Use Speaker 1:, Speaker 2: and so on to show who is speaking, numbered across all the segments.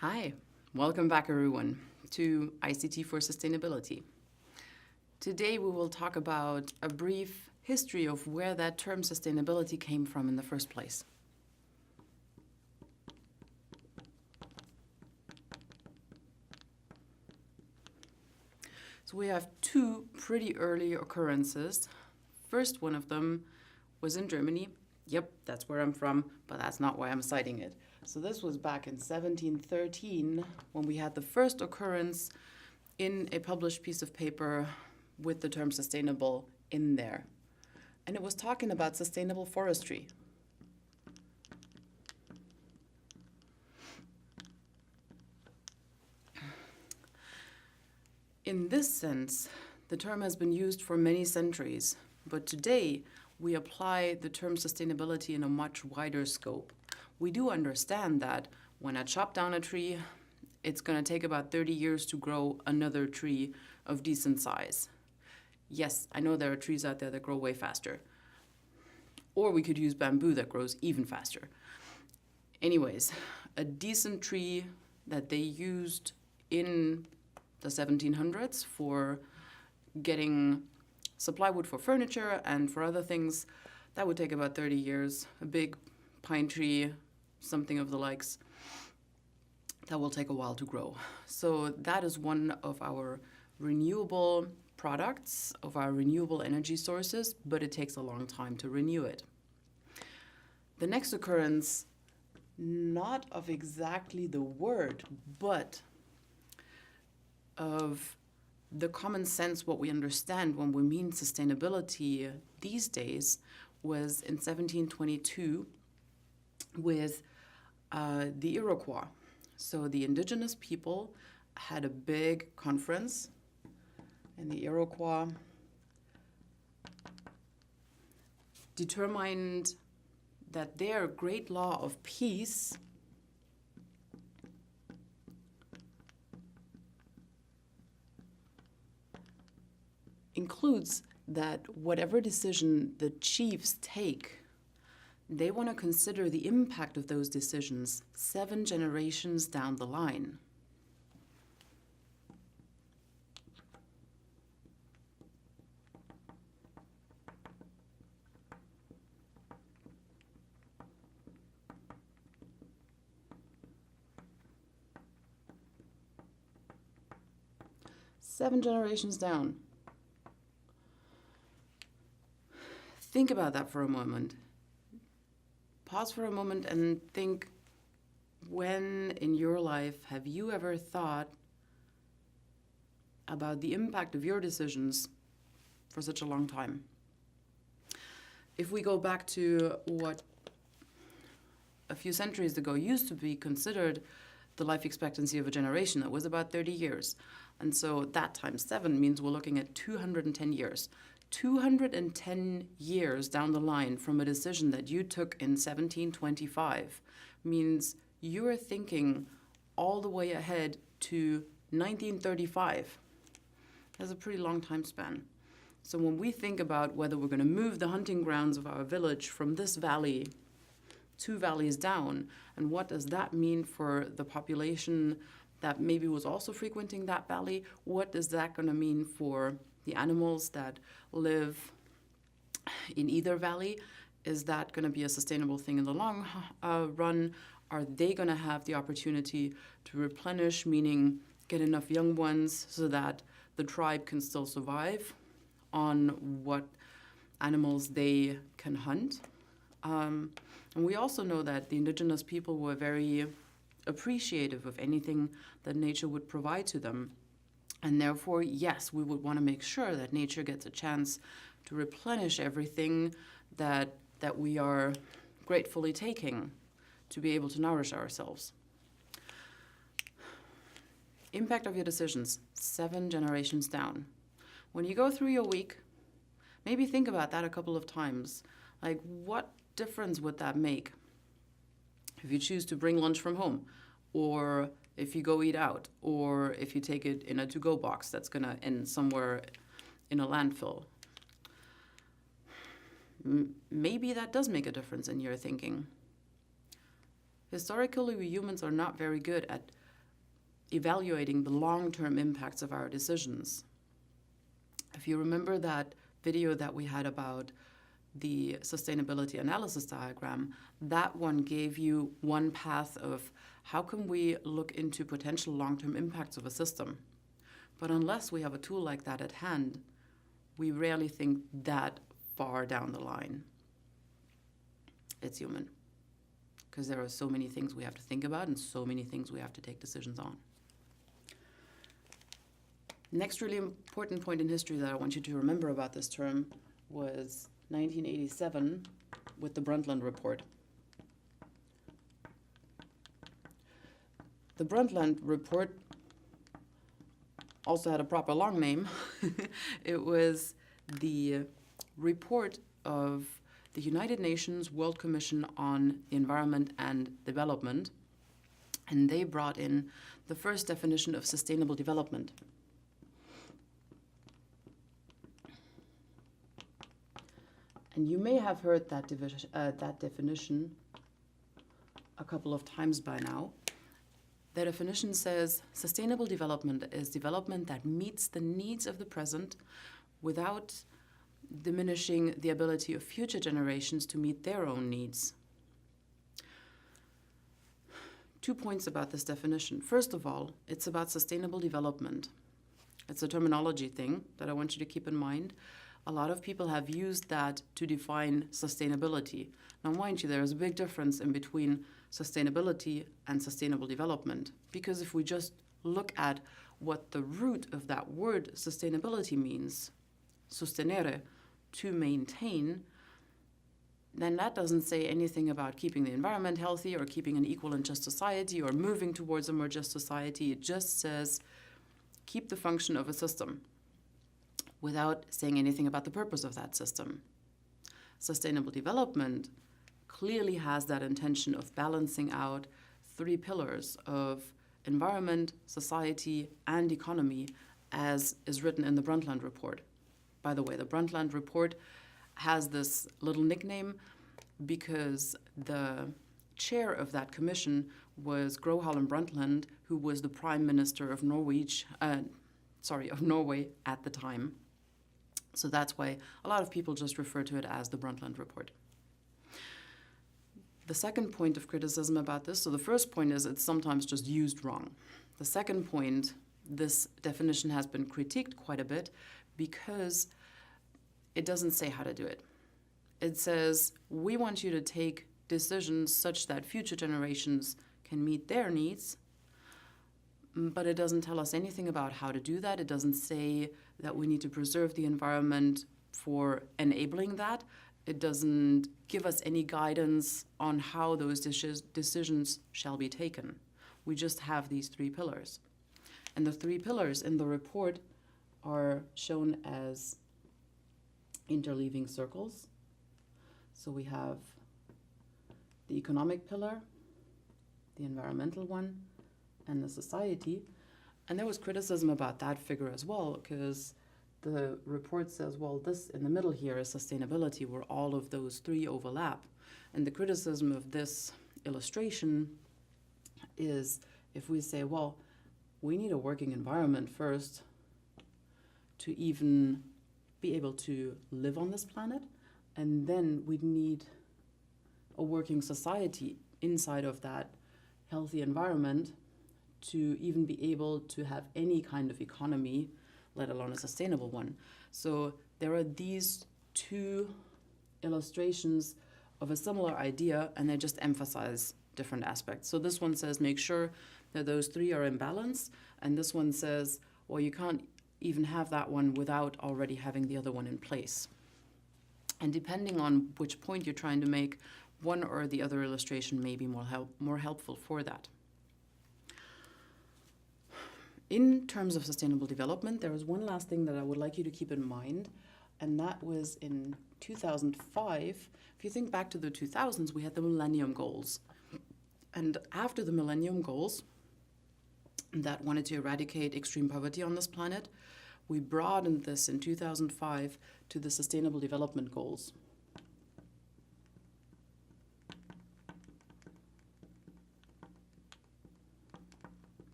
Speaker 1: Hi, welcome back everyone to ICT for Sustainability. Today we will talk about a brief history of where that term sustainability came from in the first place. So we have two pretty early occurrences. First one of them was in Germany. Yep, that's where I'm from, but that's not why I'm citing it. So this was back in 1713 when we had the first occurrence in a published piece of paper with the term sustainable in there. And it was talking about sustainable forestry. In this sense, the term has been used for many centuries, but today we apply the term sustainability in a much wider scope. We do understand that when I chop down a tree, it's going to take about 30 years to grow another tree of decent size. Yes, I know there are trees out there that grow way faster. Or we could use bamboo that grows even faster. Anyways, a decent tree that they used in the 1700s for getting supply wood for furniture and for other things, that would take about 30 years. A big pine tree, something of the likes, that will take a while to grow. So that is one of our renewable products, of our renewable energy sources, but it takes a long time to renew it. The next occurrence, not of exactly the word, but of the common sense, what we understand when we mean sustainability these days, was in 1722 with the Iroquois. So the indigenous people had a big conference, and the Iroquois determined that their great law of peace includes that whatever decision the chiefs take, they want to consider the impact of those decisions 7 generations down the line. Seven generations down. Think about that for a moment. Pause for a moment and think, when in your life have you ever thought about the impact of your decisions for such a long time? If we go back to what a few centuries ago used to be considered the life expectancy of a generation, that was about 30 years. And so that times 7 means we're looking at 210 years. 210 years down the line from a decision that you took in 1725 means you are thinking all the way ahead to 1935. That's a pretty long time span. So when we think about whether we're going to move the hunting grounds of our village from this valley 2 valleys down, and what does that mean for the population that maybe was also frequenting that valley? What is that going to mean for the animals that live in either valley? Is that going to be a sustainable thing in the long run? Are they going to have the opportunity to replenish, meaning get enough young ones so that the tribe can still survive on what animals they can hunt? And we also know that the indigenous people were very appreciative of anything that nature would provide to them. And therefore, yes, we would want to make sure that nature gets a chance to replenish everything that we are gratefully taking to be able to nourish ourselves. Impact of your decisions, 7 generations down. When you go through your week, maybe think about that a couple of times. Like, what difference would that make if you choose to bring lunch from home, or if you go eat out, or if you take it in a to-go box that's going to end somewhere in a landfill? Maybe that does make a difference in your thinking. Historically, we humans are not very good at evaluating the long-term impacts of our decisions. If you remember that video that we had about the sustainability analysis diagram, that one gave you one path of how can we look into potential long-term impacts of a system. But unless we have a tool like that at hand, we rarely think that far down the line. It's human, because there are so many things we have to think about and so many things we have to take decisions on. Next really important point in history that I want you to remember about this term was 1987 with the Bruntland Report. The Bruntland Report also had a proper long name. It was the report of the United Nations World Commission on the Environment and Development, and they brought in the first definition of sustainable development. And you may have heard that definition a couple of times by now. The definition says sustainable development is development that meets the needs of the present without diminishing the ability of future generations to meet their own needs. 2 points about this definition. First of all, it's about sustainable development. It's a terminology thing that I want you to keep in mind. A lot of people have used that to define sustainability. Now, mind you, there is a big difference in between sustainability and sustainable development, because if we just look at what the root of that word sustainability means, sostenere, to maintain, then that doesn't say anything about keeping the environment healthy or keeping an equal and just society or moving towards a more just society. It just says keep the function of a system without saying anything about the purpose of that system. Sustainable development clearly has that intention of balancing out 3 pillars of environment, society, and economy, as is written in the Bruntland Report. By the way, the Bruntland Report has this little nickname because the chair of that commission was Gro Harlem Brundtland, who was the Prime Minister of Norway at the time. So that's why a lot of people just refer to it as the Bruntland Report. The second point of criticism about this, so the first point is it's sometimes just used wrong. The second point, this definition has been critiqued quite a bit because it doesn't say how to do it. It says, we want you to take decisions such that future generations can meet their needs, but it doesn't tell us anything about how to do that. It doesn't say that we need to preserve the environment for enabling that. It doesn't give us any guidance on how those decisions shall be taken. We just have these 3 pillars. And the 3 pillars in the report are shown as interleaving circles. So we have the economic pillar, the environmental one, and the society. And there was criticism about that figure as well, because the report says, well, this in the middle here is sustainability, where all of those 3 overlap. And the criticism of this illustration is if we say, well, we need a working environment first to even be able to live on this planet, and then we need a working society inside of that healthy environment to even be able to have any kind of economy, let alone a sustainable one. So there are these 2 illustrations of a similar idea, and they just emphasize different aspects. So this one says make sure that those 3 are in balance, and this one says, well, you can't even have that one without already having the other one in place. And depending on which point you're trying to make, one or the other illustration may be more helpful for that. In terms of sustainable development, there is one last thing that I would like you to keep in mind, and that was in 2005. If you think back to the 2000s, we had the Millennium Goals. And after the Millennium Goals that wanted to eradicate extreme poverty on this planet, we broadened this in 2005 to the Sustainable Development Goals.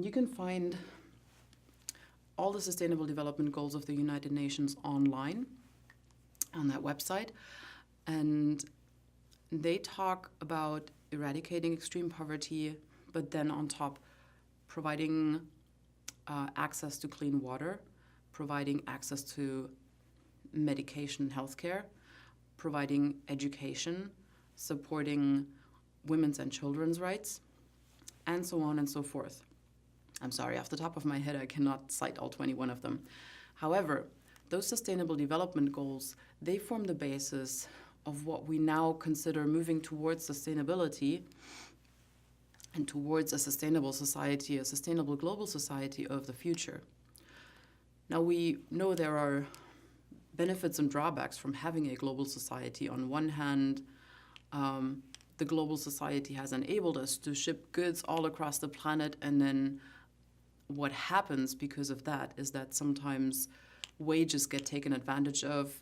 Speaker 1: You can find all the Sustainable Development Goals of the United Nations online on that website. And they talk about eradicating extreme poverty, but then on top, providing access to clean water, providing access to medication and healthcare, providing education, supporting women's and children's rights, and so on and so forth. I'm sorry, off the top of my head, I cannot cite all 21 of them. However, those Sustainable Development Goals, they form the basis of what we now consider moving towards sustainability and towards a sustainable society, a sustainable global society of the future. Now, we know there are benefits and drawbacks from having a global society. On one hand, the global society has enabled us to ship goods all across the planet, and then what happens because of that is that sometimes wages get taken advantage of.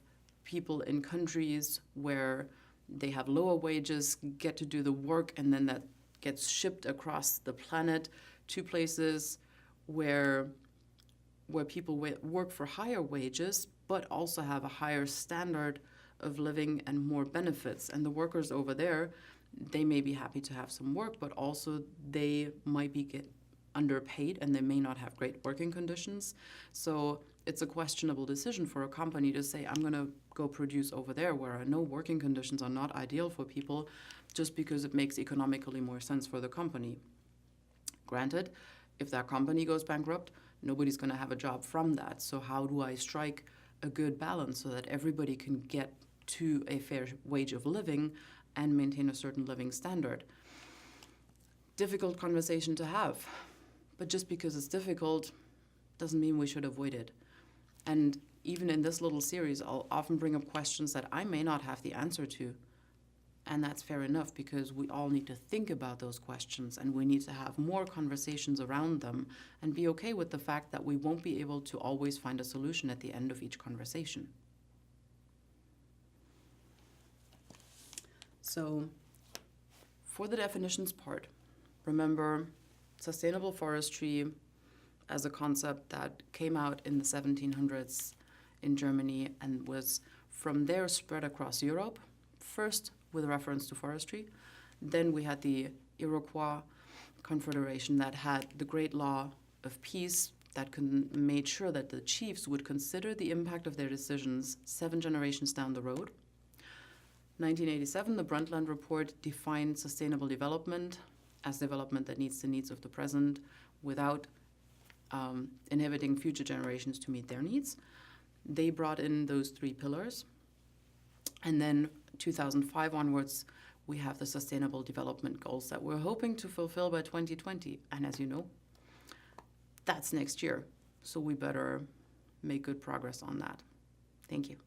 Speaker 1: People in countries where they have lower wages get to do the work, and then that gets shipped across the planet to places where people work for higher wages, but also have a higher standard of living and more benefits. And the workers over there, they may be happy to have some work, but also they might be underpaid, and they may not have great working conditions. So it's a questionable decision for a company to say, I'm going to go produce over there where I know working conditions are not ideal for people, just because it makes economically more sense for the company. Granted, if that company goes bankrupt, nobody's going to have a job from that. So how do I strike a good balance so that everybody can get to a fair wage of living and maintain a certain living standard? Difficult conversation to have, but just because it's difficult doesn't mean we should avoid it. And even in this little series, I'll often bring up questions that I may not have the answer to. And that's fair enough, because we all need to think about those questions, and we need to have more conversations around them and be okay with the fact that we won't be able to always find a solution at the end of each conversation. So for the definitions part, remember sustainable forestry as a concept that came out in the 1700s in Germany and was from there spread across Europe, first with reference to forestry. Then we had the Iroquois Confederation that had the Great Law of Peace that made sure that the chiefs would consider the impact of their decisions 7 generations down the road. 1987, the Bruntland Report defined sustainable development as development that meets the needs of the present without inhibiting future generations to meet their needs. They brought in those 3 pillars. And then 2005 onwards, we have the Sustainable Development Goals that we're hoping to fulfill by 2020. And as you know, that's next year. So we better make good progress on that. Thank you.